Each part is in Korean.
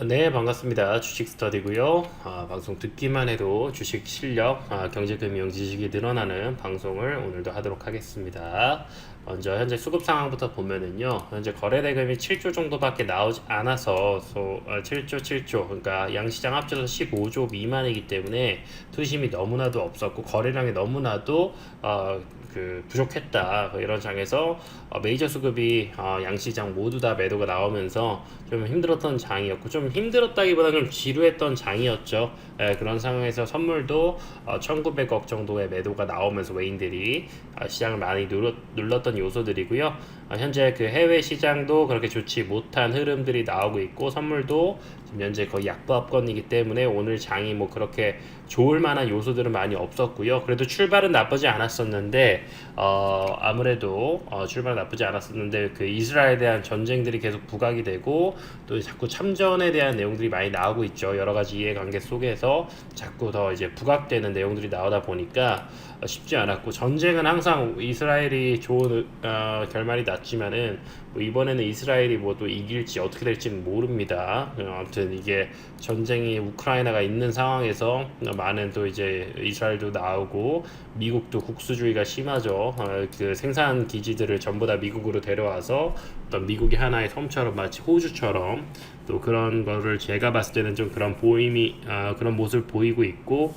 네, 반갑습니다. 주식 스터디고요. 방송 듣기만 해도 주식 실력, 경제금융 지식이 늘어나는 방송을 오늘도 하도록 하겠습니다. 먼저 현재 수급 상황부터 보면은요, 현재 거래 대금이 7조 정도밖에 나오지 않아서 7조, 그러니까 양시장 합쳐서 15조 미만이기 때문에 투심이 너무나도 없었고 거래량이 너무나도 부족했다. 이런 장에서 메이저 수급이 양시장 모두 다 매도가 나오면서 좀 힘들었던 장이었고, 좀 힘들었다기보다는 좀 지루했던 장이었죠. 그런 상황에서 선물도 1900억 정도의 매도가 나오면서 외인들이 시장을 많이 눌렀던 요소들이고요. 현재 그 해외 시장도 그렇게 좋지 못한 흐름들이 나오고 있고, 선물도 지금 현재 거의 약보합권이기 때문에 오늘 장이 뭐 그렇게 좋을 만한 요소들은 많이 없었고요. 그래도 출발은 나쁘지 않았었는데, 아무래도 출발은 나쁘지 않았었는데 그 이스라엘에 대한 전쟁들이 계속 부각이 되고, 또 자꾸 참전에 대한 내용들이 많이 나오고 있죠. 여러 가지 이해관계 속에서 자꾸 더 이제 부각되는 내용들이 나오다 보니까 쉽지 않았고, 전쟁은 항상 이스라엘이 좋은 결말이 났지만은 뭐 이번에는 이스라엘이 뭐 또 이길지 어떻게 될지는 모릅니다. 아무튼 이게 전쟁이 우크라이나가 있는 상황에서 많은 또 이제 이스라엘도 나오고 미국도 국수주의가 심하죠. 그 생산 기지들을 전부 다 미국으로 데려와서 어떤 미국이 하나의 섬처럼, 마치 호주처럼 또 그런 거를 제가 봤을 때는 좀 그런 그런 모습을 보이고 있고,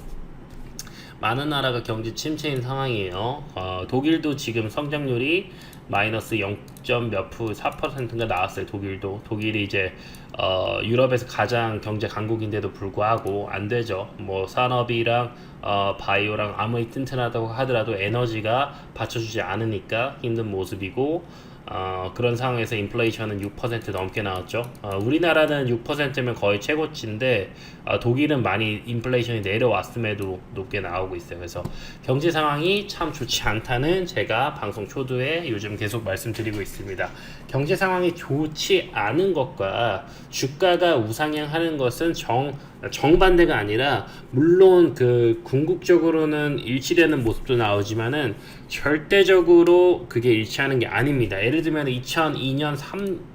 많은 나라가 경제 침체인 상황이에요. 독일도 지금 성장률이 마이너스 0. 몇 프, 4%인가 나왔어요. 독일이 이제 유럽에서 가장 경제 강국인데도 불구하고 안 되죠. 뭐 산업이랑 바이오랑 아무리 튼튼하다고 하더라도 에너지가 받쳐주지 않으니까 힘든 모습이고, 그런 상황에서 인플레이션은 6% 넘게 나왔죠. 우리나라는 6%면 거의 최고치인데, 독일은 많이 인플레이션이 내려왔음에도 높게 나오고 있어요. 그래서 경제 상황이 참 좋지 않다는 제가 방송 초두에 요즘 계속 말씀드리고 있습니다. 경제 상황이 좋지 않은 것과 주가가 우상향하는 것은 정반대가 아니라, 물론 그 궁극적으로는 일치되는 모습도 나오지만은 절대적으로 그게 일치하는 게 아닙니다. 예를 들면 2002년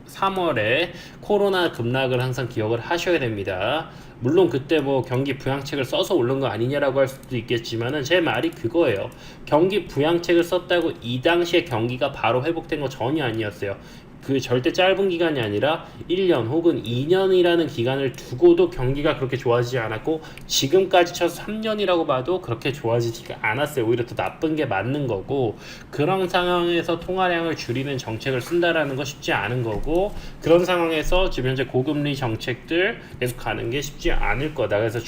3월에 코로나 급락을 항상 기억을 하셔야 됩니다. 물론 그때 뭐 경기 부양책을 써서 오른 거 아니냐라고 할 수도 있겠지만은, 제 말이 그거예요. 경기 부양책을 썼다고 이 당시에 경기가 바로 회복된 거 전혀 아니었어요. 그 절대 짧은 기간이 아니라 1년 혹은 2년이라는 기간을 두고도 경기가 그렇게 좋아지지 않았고, 지금까지 쳐서 3년이라고 봐도 그렇게 좋아지지가 않았어요. 오히려 더 나쁜 게 맞는 거고, 그런 상황에서 통화량을 줄이는 정책을 쓴다라는 거 쉽지 않은 거고, 그런 상황에서 지금 현재 고금리 정책들 계속 가는 게 쉽지 않을 거다. 그래서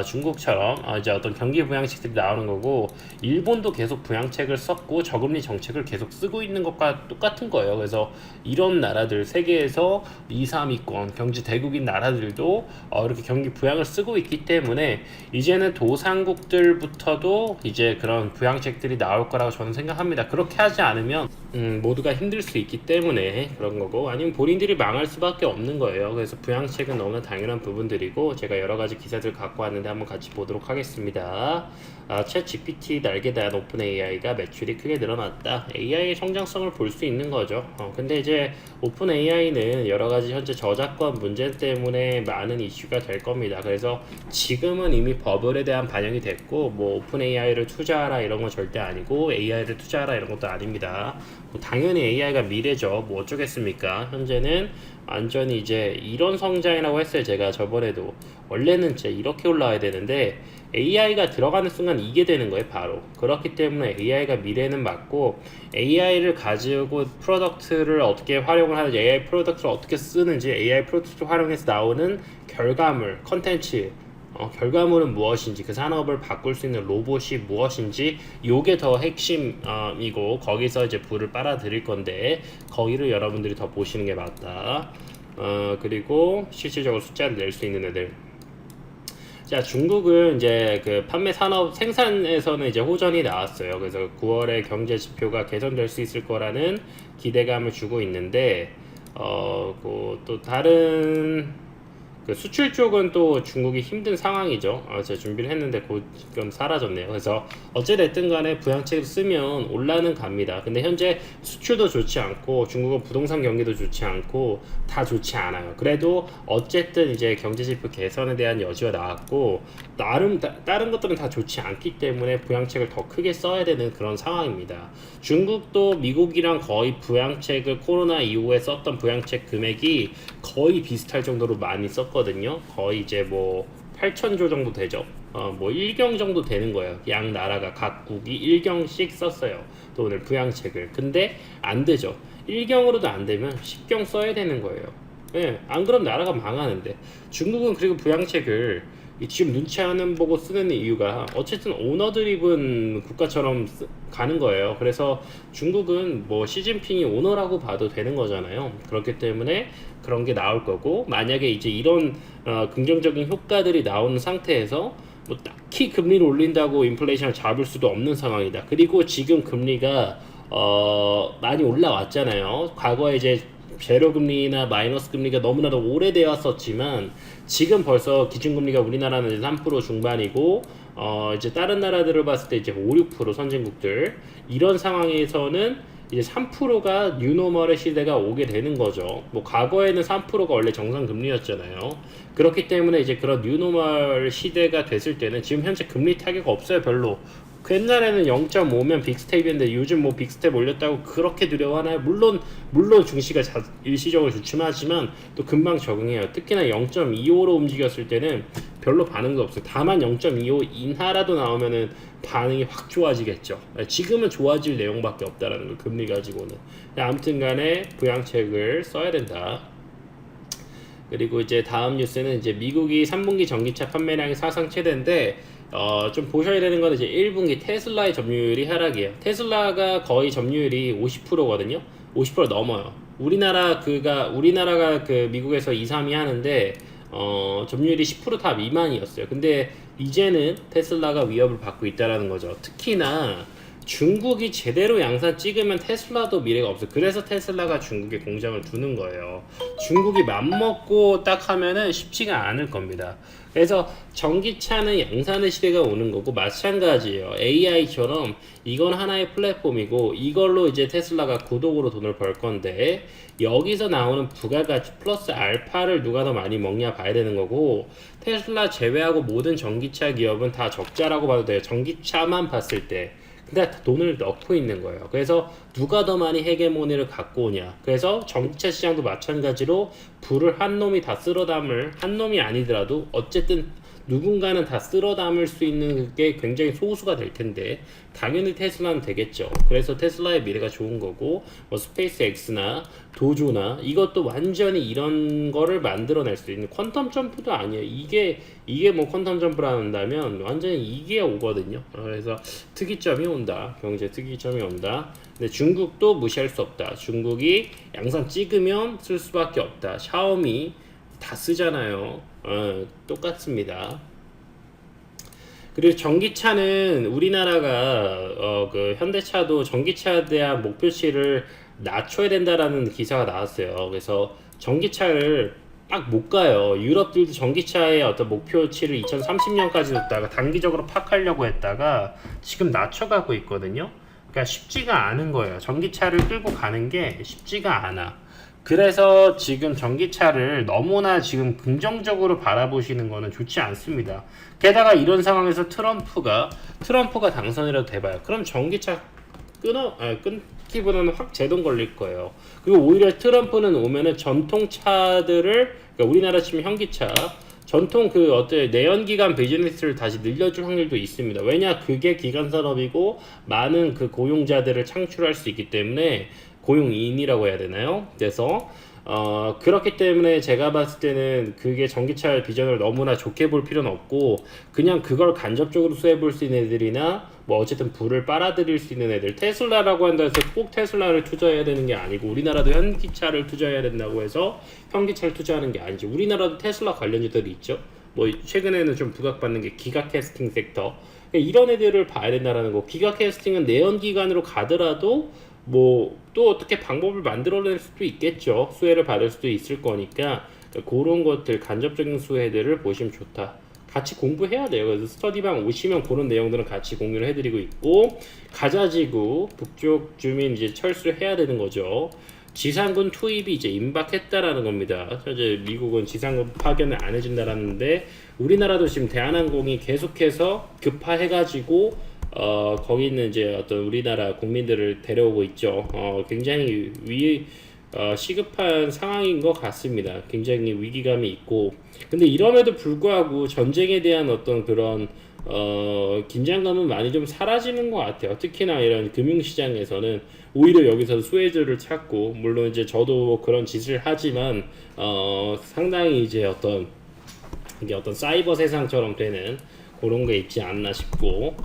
중국처럼 이제 어떤 경기 부양책들이 나오는 거고, 일본도 계속 부양책을 썼고 저금리 정책을 계속 쓰고 있는 것과 똑같은 거예요. 그래서 이런 나라들, 세계에서 2, 3위권 경제 대국인 나라들도 이렇게 경기 부양을 쓰고 있기 때문에 이제는 도상국들부터도 이제 그런 부양책들이 나올 거라고 저는 생각합니다. 그렇게 하지 않으면 모두가 힘들 수 있기 때문에 그런 거고, 아니면 본인들이 망할 수밖에 없는 거예요. 그래서 부양책은 너무나 당연한 부분들이고, 제가 여러 가지 기사들 갖고 왔는데 한번 같이 보도록 하겠습니다. 챗 GPT 날개 단 오픈 AI가 매출이 크게 늘어났다. AI의 성장성을 볼 수 있는 거죠. 근데 이제 오픈 AI는 여러 가지 현재 저작권 문제 때문에 많은 이슈가 될 겁니다. 그래서 지금은 이미 버블에 대한 반영이 됐고, 뭐 오픈 AI를 투자하라 이런 건 절대 아니고, AI를 투자하라 이런 것도 아닙니다. 뭐 당연히 AI가 미래죠. 뭐 어쩌겠습니까? 현재는 완전히 이제 이런 성장이라고 했어요. 제가 저번에도 원래는 이제 이렇게 올라와야 되는데 AI가 들어가는 순간 이게 되는 거예요. 바로. 그렇기 때문에 AI가 미래는 맞고, AI를 가지고 프로덕트를 어떻게 활용을 하는지, AI 프로덕트를 어떻게 쓰는지, AI 프로덕트를 활용해서 나오는 결과물, 컨텐츠, 결과물은 무엇인지, 그 산업을 바꿀 수 있는 로봇이 무엇인지, 요게 더 핵심이고, 거기서 이제 불을 빨아들일 건데, 거기를 여러분들이 더 보시는 게 맞다. 그리고 실질적으로 숫자를 낼 수 있는 애들. 자, 중국은 이제 그 판매 산업 생산에서는 이제 호전이 나왔어요. 그래서 9월에 경제 지표가 개선될 수 있을 거라는 기대감을 주고 있는데, 또 다른 그 수출 쪽은 또 중국이 힘든 상황이죠. 제가 준비를 했는데 곧 지금 사라졌네요. 그래서 어찌됐든 간에 부양책을 쓰면 올라는 갑니다. 근데 현재 수출도 좋지 않고 중국은 부동산 경기도 좋지 않고 다 좋지 않아요. 그래도 어쨌든 이제 경제지표 개선에 대한 여지가 나왔고 나름 다른 것들은 다 좋지 않기 때문에 부양책을 더 크게 써야 되는 그런 상황입니다. 중국도 미국이랑 거의 부양책을 코로나 이후에 썼던 부양책 금액이 거의 비슷할 정도로 많이 썼거든요. 거의 이제 뭐 8천조 정도 되죠. 뭐 1경 정도 되는 거예요. 양 나라가 각국이 1경씩 썼어요. 또 오늘 부양책을. 근데 안 되죠. 1경으로도 안 되면 10경 써야 되는 거예요. 예, 안 그럼 나라가 망하는데. 중국은 그리고 부양책을 지금 눈치 안 보고 쓰는 이유가 어쨌든 오너 드리븐 국가처럼 가는 거예요. 그래서 중국은 뭐 시진핑이 오너라고 봐도 되는 거잖아요. 그렇기 때문에 그런 게 나올 거고, 만약에 이제 이런 긍정적인 효과들이 나오는 상태에서 뭐 딱히 금리를 올린다고 인플레이션을 잡을 수도 없는 상황이다. 그리고 지금 금리가 많이 올라왔잖아요. 과거에 이제 제로 금리나 마이너스 금리가 너무나도 오래되었었지만 지금 벌써 기준금리가 우리나라는 이제 3% 중반이고 이제 다른 나라들을 봤을 때 이제 5, 6% 선진국들 이런 상황에서는 이제 3%가 뉴노멀의 시대가 오게 되는 거죠. 뭐 과거에는 3%가 원래 정상 금리였잖아요. 그렇기 때문에 이제 그런 뉴노멀 시대가 됐을 때는 지금 현재 금리 타격 없어요, 별로. 그 옛날에는 0.5면 빅스텝이었는데 요즘 뭐 빅스텝 올렸다고 그렇게 두려워하나요? 물론 중시가 일시적으로 주춤하지만 또 금방 적응해요. 특히나 0.25로 움직였을 때는 별로 반응도 없어요. 다만 0.25 인하라도 나오면은 반응이 확 좋아지겠죠. 지금은 좋아질 내용밖에 없다라는 거, 금리 가지고는. 아무튼 간에 부양책을 써야 된다. 그리고 이제 다음 뉴스는 이제 미국이 3분기 전기차 판매량이 사상 최대인데 좀 보셔야 되는 건 이제 1분기 테슬라의 점유율이 하락이에요. 테슬라가 거의 점유율이 50%거든요. 50% 넘어요. 우리나라가 그 미국에서 2, 3위 하는데 점유율이 10%다 미만이었어요. 근데 이제는 테슬라가 위협을 받고 있다라는 거죠. 특히나 중국이 제대로 양산 찍으면 테슬라도 미래가 없어요. 그래서 테슬라가 중국에 공장을 두는 거예요. 중국이 맘먹고 딱 하면은 쉽지가 않을 겁니다. 그래서 전기차는 양산의 시대가 오는 거고 마찬가지예요. AI처럼 이건 하나의 플랫폼이고 이걸로 이제 테슬라가 구독으로 돈을 벌 건데 여기서 나오는 부가가치 플러스 알파를 누가 더 많이 먹냐 봐야 되는 거고, 테슬라 제외하고 모든 전기차 기업은 다 적자라고 봐도 돼요. 전기차만 봤을 때. 근데 돈을 넣고 있는 거예요. 그래서 누가 더 많이 헤게모니를 갖고 오냐. 그래서 전기차 시장도 마찬가지로 불을 한 놈이 다 쓸어 담을, 한 놈이 아니더라도 어쨌든 누군가는 다 쓸어 담을 수 있는 게 굉장히 소수가 될 텐데 당연히 테슬라는 되겠죠. 그래서 테슬라의 미래가 좋은 거고, 뭐 스페이스 X나 도조나 이것도 완전히 이런 거를 만들어낼 수 있는, 퀀텀 점프도 아니에요. 이게 뭐 퀀텀 점프를 한다면 완전히 이게 오거든요. 그래서 특이점이 온다. 경제 특이점이 온다. 근데 중국도 무시할 수 없다. 중국이 양산 찍으면 쓸 수밖에 없다. 샤오미 다 쓰잖아요. 똑같습니다. 그리고 전기차는 우리나라가 그 현대차도 전기차에 대한 목표치를 낮춰야 된다라는 기사가 나왔어요. 그래서 전기차를 딱 못 가요. 유럽들도 전기차의 어떤 목표치를 2030년까지 뒀다가 단기적으로 팍 하려고 했다가 지금 낮춰가고 있거든요. 그러니까 쉽지가 않은 거예요. 전기차를 끌고 가는 게 쉽지가 않아. 그래서 지금 전기차를 너무나 지금 긍정적으로 바라보시는 거는 좋지 않습니다. 게다가 이런 상황에서 트럼프가 당선이라도 돼봐요. 그럼 전기차 끊기보다는 확 제동 걸릴 거예요. 그리고 오히려 트럼프는 오면은 전통차들을, 그러니까 우리나라 치면 현기차, 전통 내연기관 비즈니스를 다시 늘려줄 확률도 있습니다. 왜냐, 그게 기간 산업이고 많은 그 고용자들을 창출할 수 있기 때문에, 고용인이라고 해야 되나요? 그래서 그렇기 때문에 제가 봤을 때는 그게 전기차의 비전을 너무나 좋게 볼 필요는 없고, 그냥 그걸 간접적으로 수혜볼 수 있는 애들이나 뭐 어쨌든 불을 빨아들일 수 있는 애들, 테슬라라고 한다 해서 꼭 테슬라를 투자해야 되는 게 아니고 우리나라도 현기차를 투자해야 된다고 해서 현기차를 투자하는 게 아니죠. 우리나라도 테슬라 관련주들이 있죠. 뭐 최근에는 좀 부각받는 게 기가 캐스팅 섹터, 이런 애들을 봐야 된다라는 거. 기가 캐스팅은 내연기관으로 가더라도 뭐 또 어떻게 방법을 만들어낼 수도 있겠죠. 수혜를 받을 수도 있을 거니까 그런 것들 간접적인 수혜들을 보시면 좋다. 같이 공부해야 돼요. 그래서 스터디방 오시면 그런 내용들은 같이 공유를 해드리고 있고, 가자지구 북쪽 주민 이제 철수를 해야 되는 거죠. 지상군 투입이 이제 임박했다라는 겁니다. 현재 미국은 지상군 파견을 안 해준다라는데, 우리나라도 지금 대한항공이 계속해서 급파해가지고 거기 있는 이제 어떤 우리나라 국민들을 데려오고 있죠. 굉장히 시급한 상황인 것 같습니다. 굉장히 위기감이 있고, 근데 이럼에도 불구하고 전쟁에 대한 어떤 그런 긴장감은 많이 좀 사라지는 것 같아요. 특히나 이런 금융시장에서는 오히려 여기서 수혜주를 찾고, 물론 이제 저도 그런 짓을 하지만 상당히 이제 이게 어떤 사이버 세상처럼 되는 그런 게 있지 않나 싶고,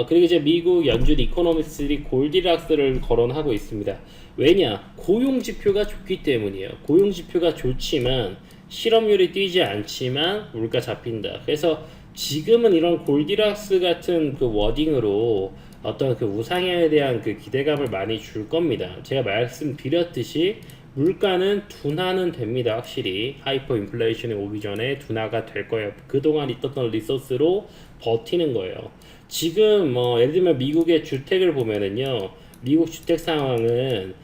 그리고 이제 미국 연준 이코노미스트들이 골디락스를 거론하고 있습니다. 왜냐? 고용 지표가 좋기 때문이에요. 고용 지표가 좋지만 실업률이 뛰지 않지만 물가 잡힌다. 그래서 지금은 이런 골디락스 같은 그 워딩으로 어떤 그 우상향에 대한 그 기대감을 많이 줄 겁니다. 제가 말씀드렸듯이 물가는 둔화는 됩니다. 확실히 하이퍼 인플레이션이 오기 전에 둔화가 될 거예요. 그동안 있었던 리소스로 버티는 거예요. 지금 뭐 예를 들면 미국의 주택을 보면은요, 미국 주택 상황은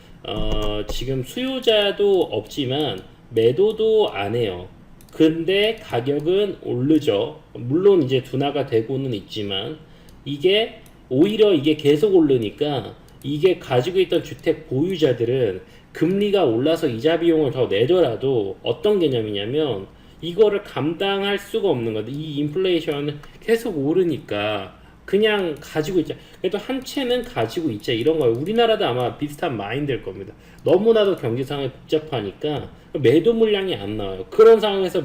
지금 수요자도 없지만 매도도 안 해요. 근데 가격은 오르죠. 물론 이제 둔화가 되고는 있지만, 이게 오히려 이게 계속 오르니까 이게 가지고 있던 주택 보유자들은 금리가 올라서 이자 비용을 더 내더라도 어떤 개념이냐면, 이거를 감당할 수가 없는 건데, 이 인플레이션은 계속 오르니까 그냥 가지고 있자. 그래도 한 채는 가지고 있자, 이런 거예요. 우리나라도 아마 비슷한 마인드일 겁니다. 너무나도 경제 상황이 복잡하니까 매도 물량이 안 나와요. 그런 상황에서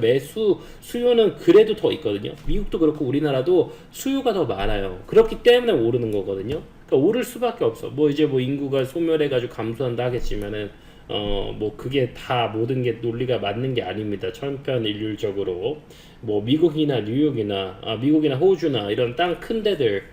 수요는 그래도 더 있거든요. 미국도 그렇고 우리나라도 수요가 더 많아요. 그렇기 때문에 오르는 거거든요. 그러니까 오를 수밖에 없어. 뭐 이제 뭐 인구가 소멸해가지고 감소한다 하겠지만은 뭐 그게 다 모든 게 논리가 맞는 게 아닙니다. 천편일률적으로 뭐 미국이나 호주나 이런 땅 큰 데들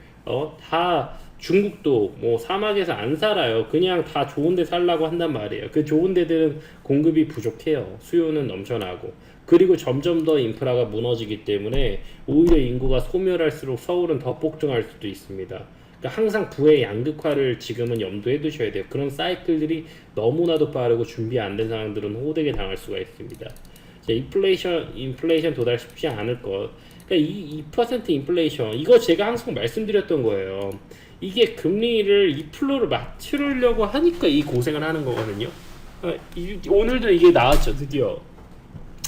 다, 중국도 뭐 사막에서 안 살아요. 그냥 다 좋은 데 살라고 한단 말이에요. 그 좋은 데들은 공급이 부족해요. 수요는 넘쳐나고. 그리고 점점 더 인프라가 무너지기 때문에 오히려 인구가 소멸할수록 서울은 더 폭증할 수도 있습니다. 그러니까 항상 부의 양극화를 지금은 염두에 두셔야 돼요. 그런 사이클들이 너무나도 빠르고 준비 안 된 상황들은 호되게 당할 수가 있습니다. 인플레이션 도달 쉽지 않을 것. 그러니까 이 2% 인플레이션, 이거 제가 항상 말씀드렸던 거예요. 이게 금리를 2%로 맞추려고 하니까 이 고생을 하는 거거든요. 오늘도 이게 나왔죠, 드디어.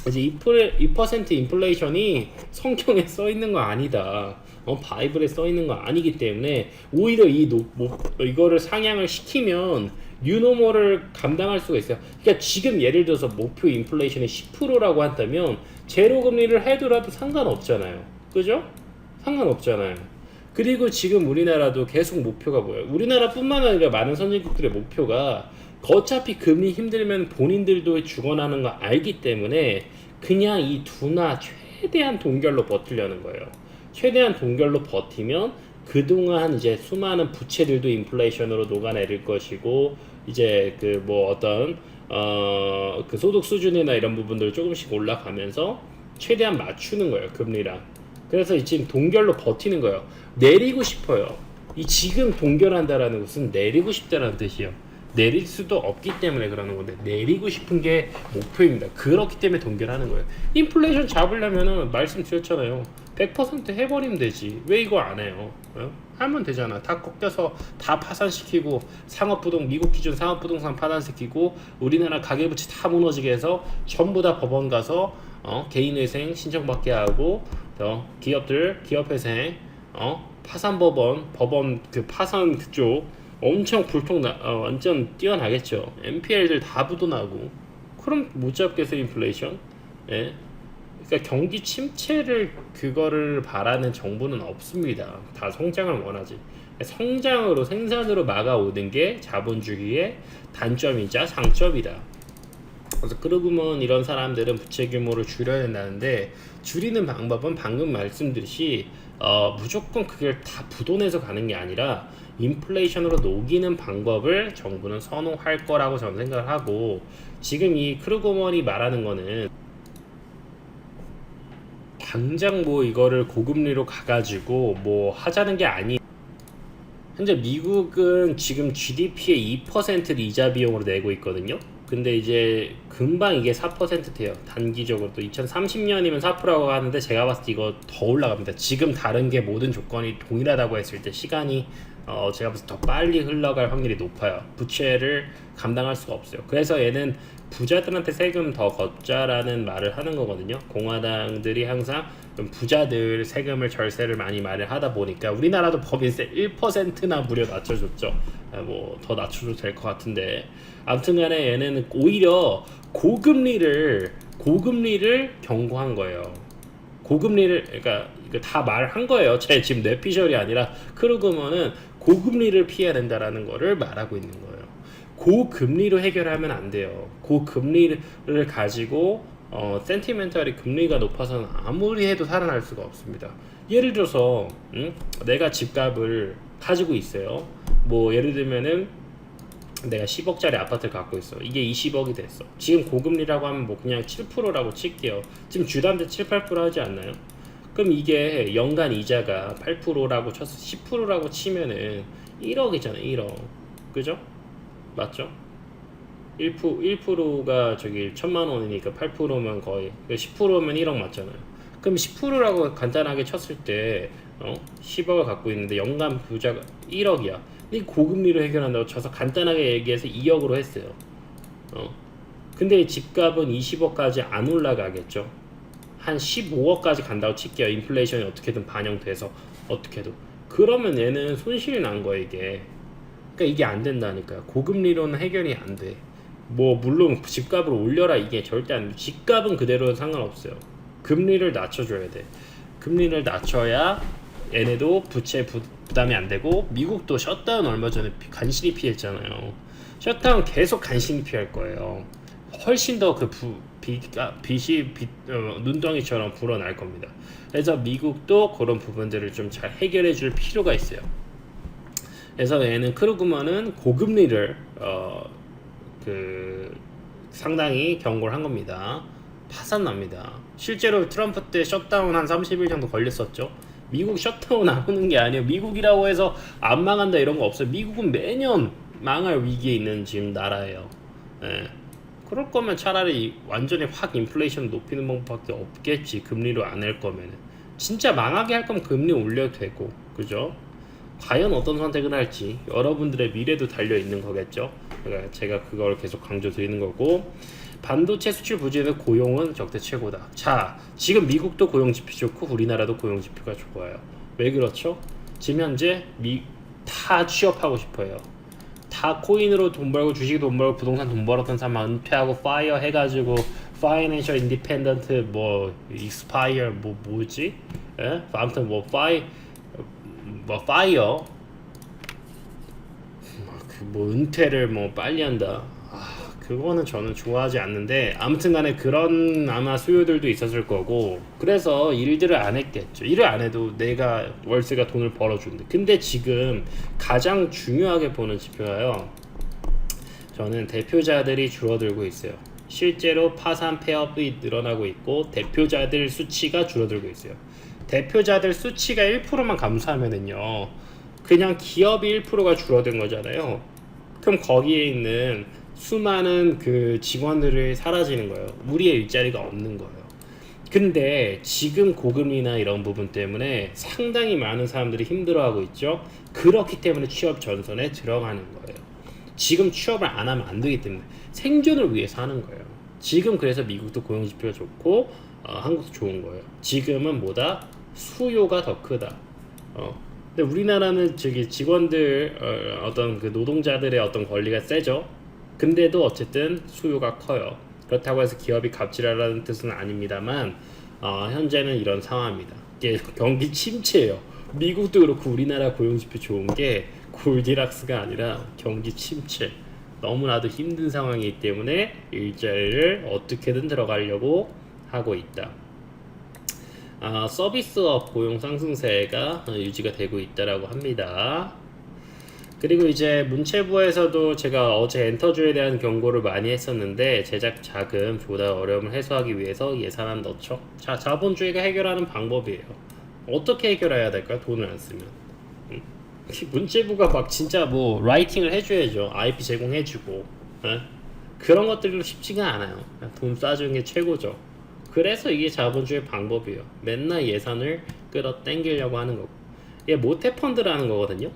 이제 2% 인플레이션이 성경에 써 있는 거 아니다. 바이블에 써 있는 거 아니기 때문에 오히려 이거를 상향을 시키면 뉴노멀을 감당할 수가 있어요. 그러니까 지금 예를 들어서 목표 인플레이션이 10%라고 한다면 제로 금리를 해도라도 상관없잖아요. 그죠? 상관없잖아요. 그리고 지금 우리나라도 계속 목표가 뭐예요? 우리나라뿐만 아니라 많은 선진국들의 목표가 어차피 금리 힘들면 본인들도 죽어나는 거 알기 때문에 그냥 이 둔화 최대한 동결로 버티려는 거예요. 최대한 동결로 버티면 그동안 이제 수많은 부채들도 인플레이션으로 녹아내릴 것이고, 이제 그 뭐 어떤 그 소득 수준이나 이런 부분들 조금씩 올라가면서 최대한 맞추는 거예요, 금리랑. 그래서 지금 동결로 버티는 거예요. 내리고 싶어요. 이 지금 동결한다라는 것은 내리고 싶다라는 뜻이에요. 내릴 수도 없기 때문에 그러는 건데, 내리고 싶은 게 목표입니다. 그렇기 때문에 동결하는 거예요. 인플레이션 잡으려면은 말씀드렸잖아요. 100% 해버리면 되지. 왜 이거 안 해요? 하면 되잖아. 다 꺾여서 다 파산시키고, 미국 기준 상업부동산 파산시키고, 우리나라 가계부채 다 무너지게 해서 전부 다 법원 가서 개인회생 신청받게 하고, 기업회생 법원 그 파산 그쪽 엄청 완전 뛰어나겠죠. NPL들 다 부도나고. 그럼 못 잡겠어요, 인플레이션? 예. 그러니까 경기 침체를 그거를 바라는 정부는 없습니다. 다 성장을 원하지. 성장으로, 생산으로 막아오는 게 자본주의의 단점이자 장점이다. 그래서 그러면 이런 사람들은 부채 규모를 줄여야 된다는데, 줄이는 방법은 방금 말씀드렸듯이 무조건 그걸 다 부도내서 가는 게 아니라 인플레이션으로 녹이는 방법을 정부는 선호할 거라고 저는 생각을 하고, 지금 이 크루그먼이 말하는 거는 당장 뭐 이거를 고금리로 가가지고 뭐 하자는 게 아니. 현재 미국은 지금 GDP의 2%를 이자 비용으로 내고 있거든요. 근데 이제 금방 이게 4% 돼요. 단기적으로 또 2030년이면 4%라고 하는데, 제가 봤을 때 이거 더 올라갑니다. 지금 다른 게 모든 조건이 동일하다고 했을 때 시간이 제가 봤을 때 더 빨리 흘러갈 확률이 높아요. 부채를 감당할 수가 없어요. 그래서 얘는 부자들한테 세금 더 걷자라는 말을 하는 거거든요. 공화당들이 항상 좀 부자들 세금을 절세를 많이 말을 하다 보니까, 우리나라도 법인세 1%나 무려 낮춰줬죠. 뭐 더 낮춰도 될 것 같은데, 아무튼간에 얘는 오히려 고금리를 경고한 거예요. 고금리를, 그러니까 이거 다 말한 거예요. 제 지금 뇌피셜이 아니라, 크루그먼은 고금리를 피해야 된다라는 거를 말하고 있는 거예요. 고금리로 해결하면 안 돼요. 고금리를 가지고 센티멘털이 금리가 높아서는 아무리 해도 살아날 수가 없습니다. 예를 들어서 내가 집값을 가지고 있어요. 뭐 예를 들면은 내가 10억짜리 아파트를 갖고 있어. 이게 20억이 됐어. 지금 고금리라고 하면 뭐 그냥 7%라고 칠게요. 지금 주담대 7, 8% 하지 않나요? 그럼 이게 연간 이자가 8%라고 쳐서 10%라고 치면은 1억이잖아. 1억. 그죠? 맞죠? 1%가 저기 1000만 원이니까 8%면 거의 10%면 1억 맞잖아요. 그럼 10%라고 간단하게 쳤을 때 10억을 갖고 있는데 연간 부자가 1억이야. 이 고금리로 해결한다고 쳐서 간단하게 얘기해서 2억으로 했어요. 근데 집값은 20억까지 안 올라가겠죠. 한 15억까지 간다고 칠게요. 인플레이션이 어떻게든 반영돼서 어떻게도. 그러면 얘는 손실이 난 거야 이게. 그러니까 이게 안 된다니까요. 고금리로는 해결이 안 돼. 뭐 물론 집값을 올려라 이게 절대 안 돼. 집값은 그대로 상관없어요. 금리를 낮춰줘야 돼. 금리를 낮춰야 얘네도 부채 부담이 안 되고, 미국도 셧다운 얼마 전에 간신히 피했잖아요. 셧다운 계속 간신히 피할 거예요. 훨씬 더 그 빛이 눈덩이처럼 불어날 겁니다. 그래서 미국도 그런 부분들을 좀 잘 해결해 줄 필요가 있어요. 그래서 얘는 크루그먼은 고금리를 상당히 경고를 한 겁니다. 파산납니다. 실제로 트럼프 때 셧다운 한 30일 정도 걸렸었죠. 미국 셧다운 안 하는 게 아니에요. 미국이라고 해서 안 망한다 이런 거 없어요. 미국은 매년 망할 위기에 있는 지금 나라예요. 예. 그럴 거면 차라리 완전히 확 인플레이션 높이는 방법밖에 없겠지. 금리로 안 할 거면은. 진짜 망하게 할 거면 금리 올려도 되고, 그죠? 과연 어떤 선택을 할지 여러분들의 미래도 달려 있는 거겠죠. 그러니까 제가 그걸 계속 강조 드리는 거고, 반도체 수출 부진의 고용은 적대 최고다. 자, 지금 미국도 고용 지표 좋고 우리나라도 고용 지표가 좋아요. 왜 그렇죠? 지금 현재 다 취업하고 싶어요. 다 코인으로 돈 벌고 주식 돈 벌고 부동산 돈 벌었던 사람 은퇴하고 파이어 해가지고 파이낸셜 인디펜던트 뭐 익스파이어 뭐지? 예? 아무튼 뭐 파이어 뭐 은퇴를 뭐 빨리 한다. 그거는 저는 좋아하지 않는데, 아무튼간에 그런 아마 수요들도 있었을 거고, 그래서 일들을 안 했겠죠. 일을 안 해도 내가 월세가 돈을 벌어준대. 근데 지금 가장 중요하게 보는 지표가요, 저는 대표자들이 줄어들고 있어요. 실제로 파산 폐업이 늘어나고 있고 대표자들 수치가 줄어들고 있어요. 대표자들 수치가 1%만 감소하면은요, 그냥 기업이 1%가 줄어든 거잖아요. 그럼 거기에 있는 수많은 그 직원들이 사라지는 거예요. 우리의 일자리가 없는 거예요. 근데 지금 고금리나 이런 부분 때문에 상당히 많은 사람들이 힘들어하고 있죠. 그렇기 때문에 취업 전선에 들어가는 거예요. 지금 취업을 안 하면 안 되기 때문에 생존을 위해서 하는 거예요. 지금 그래서 미국도 고용 지표가 좋고 한국도 좋은 거예요. 지금은 뭐다? 수요가 더 크다. 근데 우리나라는 저기 직원들 어떤 그 노동자들의 어떤 권리가 세죠. 근데도 어쨌든 수요가 커요. 그렇다고 해서 기업이 갑질하라는 뜻은 아닙니다만 현재는 이런 상황입니다. 이게 경기 침체예요. 미국도 그렇고 우리나라 고용지표 좋은 게 골디락스가 아니라 경기 침체. 너무나도 힘든 상황이기 때문에 일자리를 어떻게든 들어가려고 하고 있다. 서비스업 고용 상승세가 유지가 되고 있다라고 합니다. 그리고 이제 문체부에서도 제가 어제 엔터주에 대한 경고를 많이 했었는데 제작 자금 조달 어려움을 해소하기 위해서 예산안 넣죠. 자, 자본주의가 해결하는 방법이에요. 어떻게 해결해야 될까요? 돈을 안 쓰면. 문체부가 막 진짜 뭐 라이팅을 해줘야죠. IP 제공해주고 그런 것들도 쉽지가 않아요. 돈 쏴주는 게 최고죠. 그래서 이게 자본주의 방법이에요. 맨날 예산을 끌어당기려고 하는 거고. 이게 모태펀드라는 거거든요.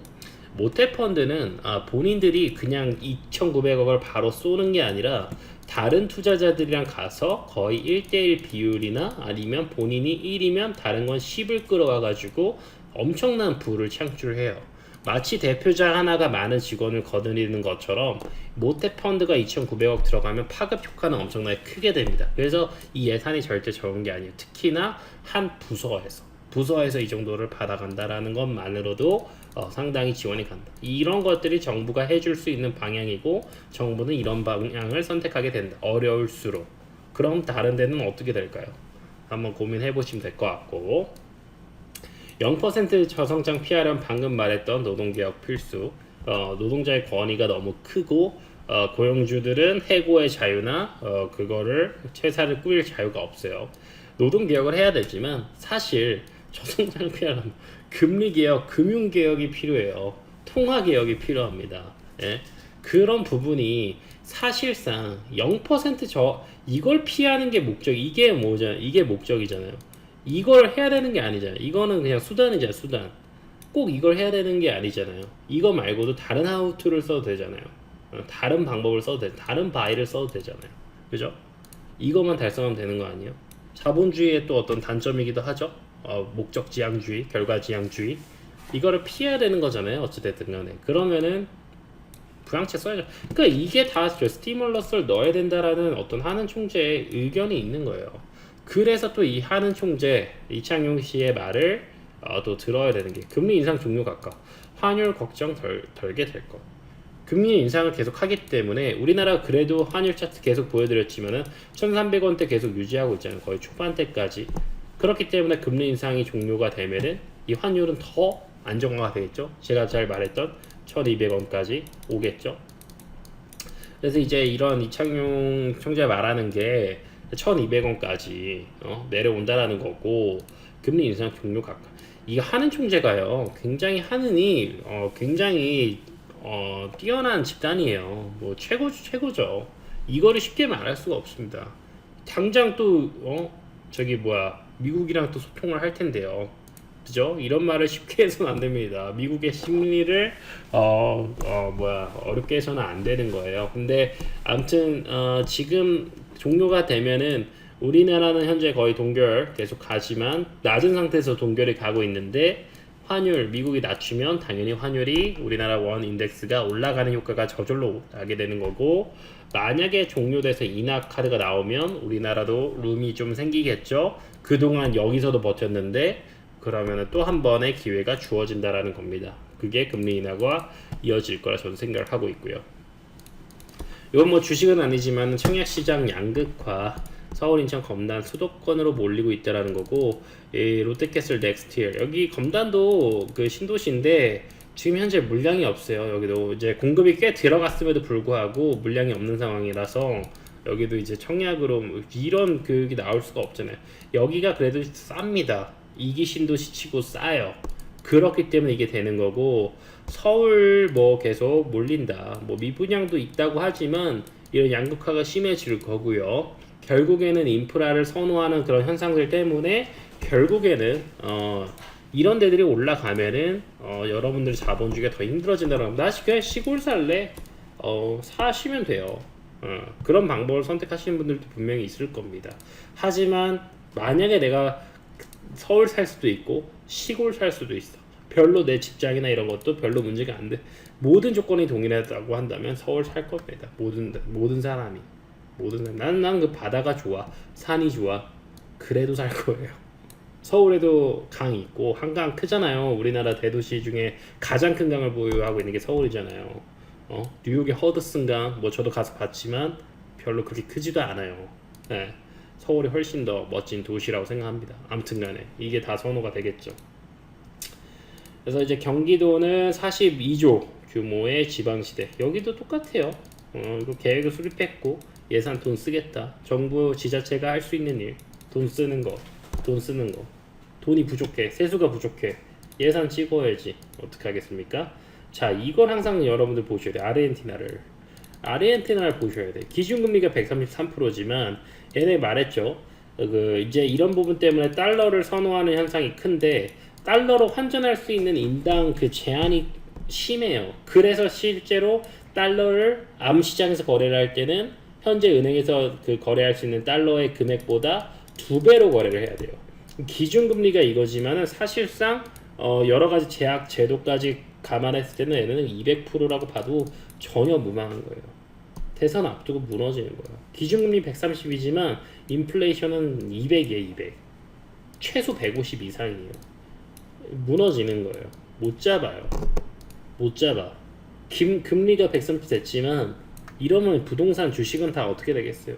모태펀드는 본인들이 그냥 2,900억을 바로 쏘는 게 아니라 다른 투자자들이랑 가서 거의 1대1 비율이나 아니면 본인이 1이면 다른 건 10을 끌어와 가지고 엄청난 부를 창출해요. 마치 대표자 하나가 많은 직원을 거느리는 것처럼 모태펀드가 2,900억 들어가면 파급 효과는 엄청나게 크게 됩니다. 그래서 이 예산이 절대 적은 게 아니에요. 특히나 한 부서에서 이 정도를 받아간다라는 것만으로도 상당히 지원이 간다. 이런 것들이 정부가 해줄 수 있는 방향이고 정부는 이런 방향을 선택하게 된다. 어려울수록. 그럼 다른 데는 어떻게 될까요? 한번 고민해 보시면 될 것 같고 0% 저성장 피하려면 방금 말했던 노동개혁 필수. 노동자의 권위가 너무 크고 고용주들은 해고의 자유나 그거를 퇴사를 꾸릴 자유가 없어요. 노동개혁을 해야 되지만 사실 저성장 피하려면 금리개혁, 금융개혁이 필요해요. 통화개혁이 필요합니다. 예? 그런 부분이 사실상 0% 이걸 피하는 게 이게 뭐죠? 이게 목적이잖아요. 이걸 해야 되는 게 아니잖아요. 이거는 그냥 수단이잖아요. 수단. 꼭 이걸 해야 되는 게 아니잖아요. 이거 말고도 다른 하우투를 써도 되잖아요. 다른 방법을 써도 돼. 다른 바이를 써도 되잖아요. 그죠? 이것만 달성하면 되는 거 아니에요? 자본주의의 또 어떤 단점이기도 하죠. 목적지향주의, 결과지향주의. 이거를 피해야 되는 거잖아요. 어찌됐든 간에. 그러면은 부양책 써야죠. 그러니까 이게 다 스티뮬러스를 넣어야 된다라는 어떤 하는 총재의 의견이 있는 거예요. 그래서 또 이 하는 총재 이창용 씨의 말을 또 들어야 되는 게 금리 인상 종료 가까 환율 걱정 덜게 될 것. 금리 인상을 계속 하기 때문에 우리나라 그래도 환율 차트 계속 보여드렸지만은 1,300원대 계속 유지하고 있잖아요. 거의 초반대까지. 그렇기 때문에 금리 인상이 종료가 되면은 이 환율은 더 안정화가 되겠죠. 제가 잘 말했던 1,200원까지 오겠죠. 그래서 이제 이런 이창용 총재 말하는 게 1,200원까지 내려온다라는 거고 금리 인상 종료 가까. 이거 하는 총재가요. 굉장히 뛰어난 집단이에요. 뭐 최고죠. 이거를 쉽게 말할 수가 없습니다. 당장 또 미국이랑 또 소통을 할 텐데요. 그죠? 이런 말을 쉽게 해서는 안 됩니다. 미국의 심리를 어렵게 해서는 안 되는 거예요. 근데 아무튼 지금 종료가 되면은 우리나라는 현재 거의 동결 계속 가지만 낮은 상태에서 동결이 가고 있는데 환율 미국이 낮추면 당연히 환율이 우리나라 원 인덱스가 올라가는 효과가 저절로 나게 되는 거고 만약에 종료돼서 인하 카드가 나오면 우리나라도 룸이 좀 생기겠죠. 그동안 여기서도 버텼는데 그러면 또 한 번의 기회가 주어진다라는 겁니다. 그게 금리 인하가 이어질 거라 저는 생각을 하고 있고요. 이건 뭐 주식은 아니지만 청약시장 양극화 서울, 인천, 검단 수도권으로 몰리고 있다라는 거고 롯데캐슬 넥스트힐 여기 검단도 그 신도시인데 지금 현재 물량이 없어요. 여기도 이제 공급이 꽤 들어갔음에도 불구하고 물량이 없는 상황이라서 여기도 이제 청약으로 이런 교육이 나올 수가 없잖아요. 여기가 그래도 쌉니다. 이기 신도시 치고 싸요. 그렇기 때문에 이게 되는 거고 서울 뭐 계속 몰린다. 뭐 미분양도 있다고 하지만 이런 양극화가 심해질 거고요. 결국에는 인프라를 선호하는 그런 현상들 때문에 결국에는 이런 데들이 올라가면은 여러분들 자본주의가 더 힘들어진다는 겁니다. 나 그냥 시골 살래 사시면 돼요. 그런 방법을 선택하시는 분들도 분명히 있을 겁니다. 하지만 만약에 내가 서울 살 수도 있고 시골 살 수도 있어. 별로 내 직장이나 이런 것도 별로 문제가 안 돼. 모든 조건이 동일하다고 한다면 서울 살 겁니다. 모든 사람이. 나는 그 바다가 좋아. 산이 좋아. 그래도 살 거예요. 서울에도 강이 있고 한강 크잖아요. 우리나라 대도시 중에 가장 큰 강을 보유하고 있는 게 서울이잖아요. 뉴욕의 허드슨강 뭐 저도 가서 봤지만 별로 그렇게 크지도 않아요. 네. 서울이 훨씬 더 멋진 도시라고 생각합니다. 아무튼 간에 이게 다 선호가 되겠죠. 그래서 이제 경기도는 42조 규모의 지방시대. 여기도 똑같아요. 이거 계획을 수립했고 예산 돈 쓰겠다. 정부 지자체가 할 수 있는 일, 돈 쓰는 거, 돈 쓰는 거. 돈이 부족해, 세수가 부족해. 예산 찍어야지. 어떻게 하겠습니까? 자, 이걸 항상 여러분들 보셔야 돼. 아르헨티나를 보셔야 돼. 기준금리가 133%지만 얘네 말했죠. 이제 이런 부분 때문에 달러를 선호하는 현상이 큰데 달러로 환전할 수 있는 인당 그 제한이 심해요. 그래서 실제로 달러를 암시장에서 거래를 할 때는 현재 은행에서 그 거래할 수 있는 달러의 금액보다 2배로 거래를 해야 돼요. 기준금리가 이거지만은 사실상 여러 가지 제약 제도까지 감안했을 때는 얘네는 200%라고 봐도 전혀 무방한 거예요. 대선 앞두고 무너지는 거예요. 기준금리 130이지만 인플레이션은 200이에요, 200. 최소 150 이상이에요. 무너지는 거예요. 못 잡아요. 못 잡아. 금리가 130 됐지만 이러면 부동산 주식은 다 어떻게 되겠어요?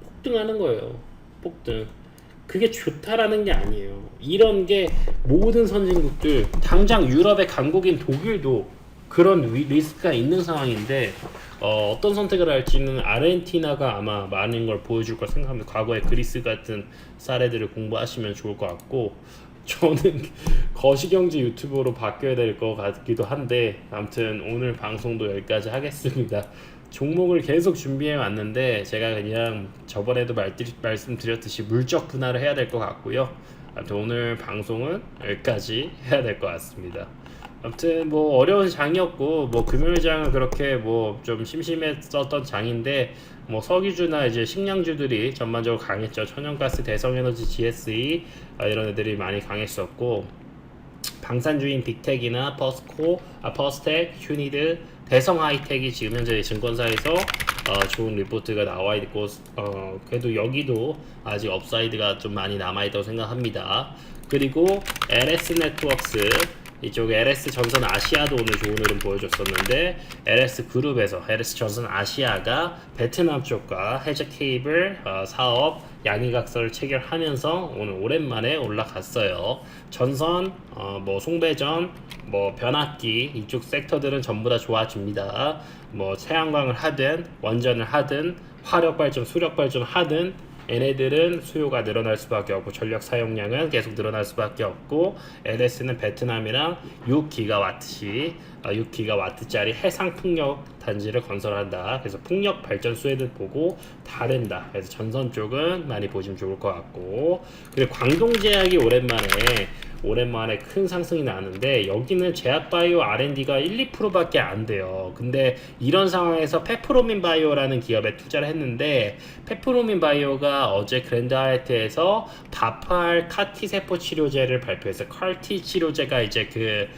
폭등하는 거예요. 폭등. 그게 좋다라는 게 아니에요. 이런 게 모든 선진국들, 당장 유럽의 강국인 독일도 그런 리스크가 있는 상황인데 어떤 선택을 할지는 아르헨티나가 아마 많은 걸 보여줄 걸 생각합니다. 과거에 그리스 같은 사례들을 공부하시면 좋을 것 같고, 저는 거시경제 유튜버로 바뀌어야 될 것 같기도 한데, 아무튼 오늘 방송도 여기까지 하겠습니다. 종목을 계속 준비해 왔는데 제가 그냥 저번에도 말씀드렸듯이 물적 분할을 해야 될 것 같고요. 아무튼 오늘 방송은 여기까지 해야 될 것 같습니다. 아무튼 뭐 어려운 장이었고, 뭐 금요일장은 그렇게 뭐 좀 심심했었던 장인데, 뭐 석유주나 이제 식량주들이 전반적으로 강했죠. 천연가스, 대성에너지, GSE 이런 애들이 많이 강했었고, 방산주인 빅텍이나 퍼스텍, 휴니드, 대성하이텍이 지금 현재 증권사에서 좋은 리포트가 나와 있고, 그래도 여기도 아직 업사이드가 좀 많이 남아 있다고 생각합니다. 그리고 LS 네트워크스, 이쪽 LS 전선 아시아도 오늘 좋은 흐름 보여줬었는데, LS 그룹에서 LS 전선 아시아가 베트남 쪽과 해저 케이블 사업 양이각서를 체결하면서 오늘 오랜만에 올라갔어요. 전선, 뭐 송배전, 뭐 변압기 이쪽 섹터들은 전부 다 좋아집니다. 뭐 태양광을 하든 원전을 하든 화력발전, 수력발전 하든 얘네들은 수요가 늘어날 수밖에 없고 전력 사용량은 계속 늘어날 수밖에 없고, LS는 베트남이랑 6기가와트짜리 해상 풍력 단지를 건설한다. 그래서 풍력 발전 수혜를 보고 다른다. 그래서 전선 쪽은 많이 보시면 좋을 것 같고, 그리고 광동제약이 오랜만에 큰 상승이 나는데, 여기는 제약바이오 R&D가 1~2%밖에 안 돼요. 근데 이런 상황에서 페프로민 바이오라는 기업에 투자를 했는데, 페프로민 바이오가 어제 그랜드하이트에서 바팔 카티 세포 치료제를 발표해서, 칼티 치료제가 이제 그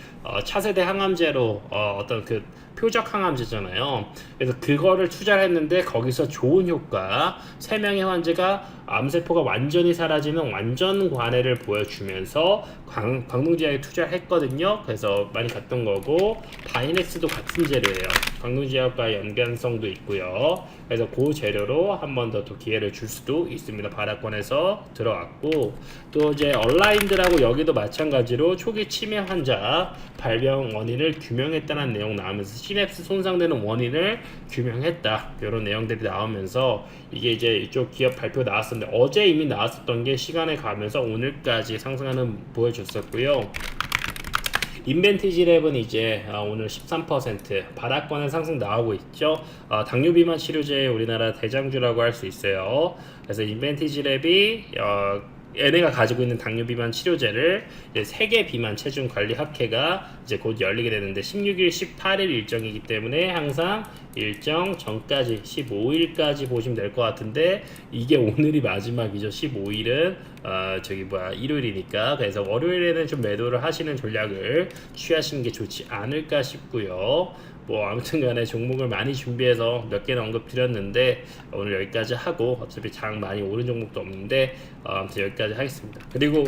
차세대 항암제로 어떤 그 표적 항암제잖아요. 그래서 그거를 투자를 했는데 거기서 좋은 효과, 3명의 환자가 암세포가 완전히 사라지는 완전 관해를 보여주면서 광동제약에 투자를 했거든요. 그래서 많이 갔던 거고, 바이넥스도 같은 재료예요. 광동제약과 연관성도 있고요. 그래서 그 재료로 한 번 더 또 기회를 줄 수도 있습니다. 바닥권에서 들어왔고, 또 이제 얼라인드라고 여기도 마찬가지로 초기 치매 환자 발병 원인을 규명했다는 내용 나오면서 시냅스 손상되는 원인을 규명했다, 이런 내용들이 나오면서 이게 이제 이쪽 기업 발표 나왔었는데, 어제 이미 나왔었던 게 시간에 가면서 오늘까지 상승하는 보여줬었고요. 인벤티지랩은 이제 오늘 13% 바닥권의 상승 나오고 있죠. 당뇨 비만 치료제의 우리나라 대장주라고 할 수 있어요. 그래서 인벤티지랩이 얘네가 가지고 있는 당뇨 비만 치료제를 세계 비만 체중 관리 학회가 이제 곧 열리게 되는데, 16일, 18일 일정이기 때문에 항상 일정 전까지 15일까지 보시면 될 것 같은데, 이게 오늘이 마지막이죠. 15일은 일요일이니까. 그래서 월요일에는 좀 매도를 하시는 전략을 취하시는 게 좋지 않을까 싶고요. 뭐 아무튼 간에 종목을 많이 준비해서 몇 개는 언급드렸는데 오늘 여기까지 하고, 어차피 장 많이 오른 종목도 없는데 아무튼 여기까지 하겠습니다. 그리고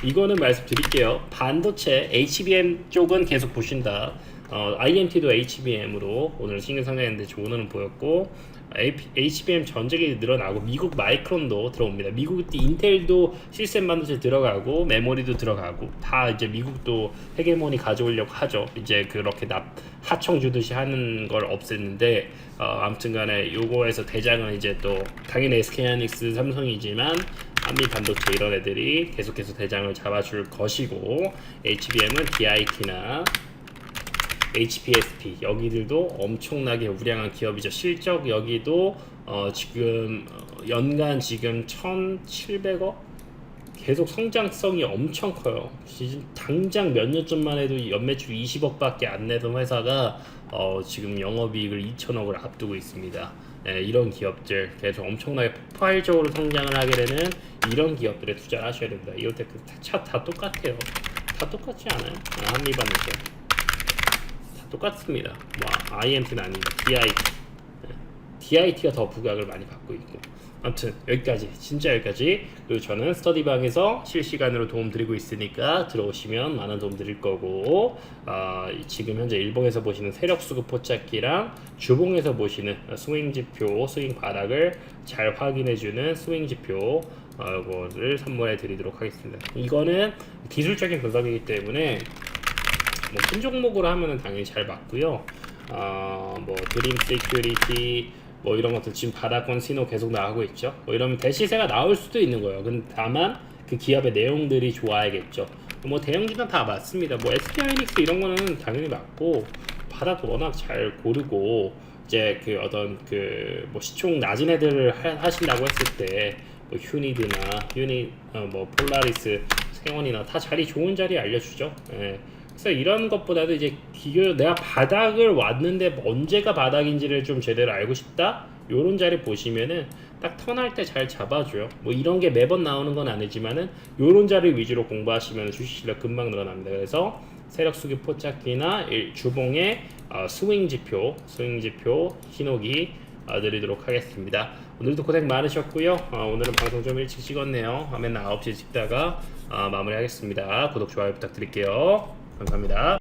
이거는 말씀드릴게요. 반도체 HBM 쪽은 계속 보신다. IMT도 HBM으로 오늘 신규 상장했는데 좋은 흐름 보였고 HBM 전적이 늘어나고 미국 마이크론도 들어옵니다. 미국 인텔도 시스템 반도체 들어가고 메모리도 들어가고 다 이제 미국도 헤게모니 가져오려고 하죠. 이제 그렇게 하청 주듯이 하는 걸 없앴는데 아무튼간에 요거에서 대장은 이제 또 당연히 SK하이닉스, 삼성이지만 한미 반도체 이런 애들이 계속해서 대장을 잡아줄 것이고 HBM은 DIT나 HPSP 여기들도 엄청나게 우량한 기업이죠. 실적 여기도 지금 연간 지금 1,700억 계속 성장성이 엄청 커요. 당장 몇 년 전만 해도 연매출 20억밖에 안 내던 회사가 지금 영업이익을 2천억을 앞두고 있습니다. 네, 이런 기업들 계속 엄청나게 폭발적으로 성장을 하게 되는 이런 기업들에 투자를 하셔야 됩니다. 이오테크 다 똑같아요. 다 똑같지 않아요? 한미반도체 똑같습니다. 뭐 IMT는 아니고 DIT가 더 부각을 많이 받고 있고 아무튼 여기까지 진짜 여기까지. 그리고 저는 스터디방에서 실시간으로 도움 드리고 있으니까 들어오시면 많은 도움 드릴 거고 지금 현재 일봉에서 보시는 세력 수급 포착기랑 주봉에서 보시는 스윙 지표 스윙 바닥을 잘 확인해주는 스윙 지표 이거를 선물해 드리도록 하겠습니다. 이거는 기술적인 분석이기 때문에 뭐 큰 종목으로 하면은 당연히 잘 맞고요. 뭐 드림 세큐리티 뭐 이런 것들 지금 바닥권 신호 계속 나오고 있죠. 뭐 이러면 대시세가 나올 수도 있는 거예요. 근데 다만 그 기업의 내용들이 좋아야겠죠. 뭐 대형주는 다 맞습니다. 뭐 SK하이닉스 이런 거는 당연히 맞고 바닥 워낙 잘 고르고 이제 그 어떤 그 뭐 시총 낮은 애들을 하신다고 했을 때 뭐 휴니드나 뭐 폴라리스, 세원이나 다 자리 좋은 자리 알려주죠. 예. 그래서 이런 것보다도 이제 내가 바닥을 왔는데 언제가 바닥인지를 좀 제대로 알고 싶다? 요런 자리 보시면은 딱 턴할 때 잘 잡아줘요. 뭐 이런 게 매번 나오는 건 아니지만은 요런 자리 위주로 공부하시면 주식 실력 금방 늘어납니다. 그래서 세력 수급 포착기나 주봉의 스윙 지표 신호기 드리도록 하겠습니다. 오늘도 고생 많으셨고요. 오늘은 방송 좀 일찍 찍었네요. 맨날 9시에 찍다가 마무리하겠습니다. 구독, 좋아요 부탁드릴게요. 감사합니다.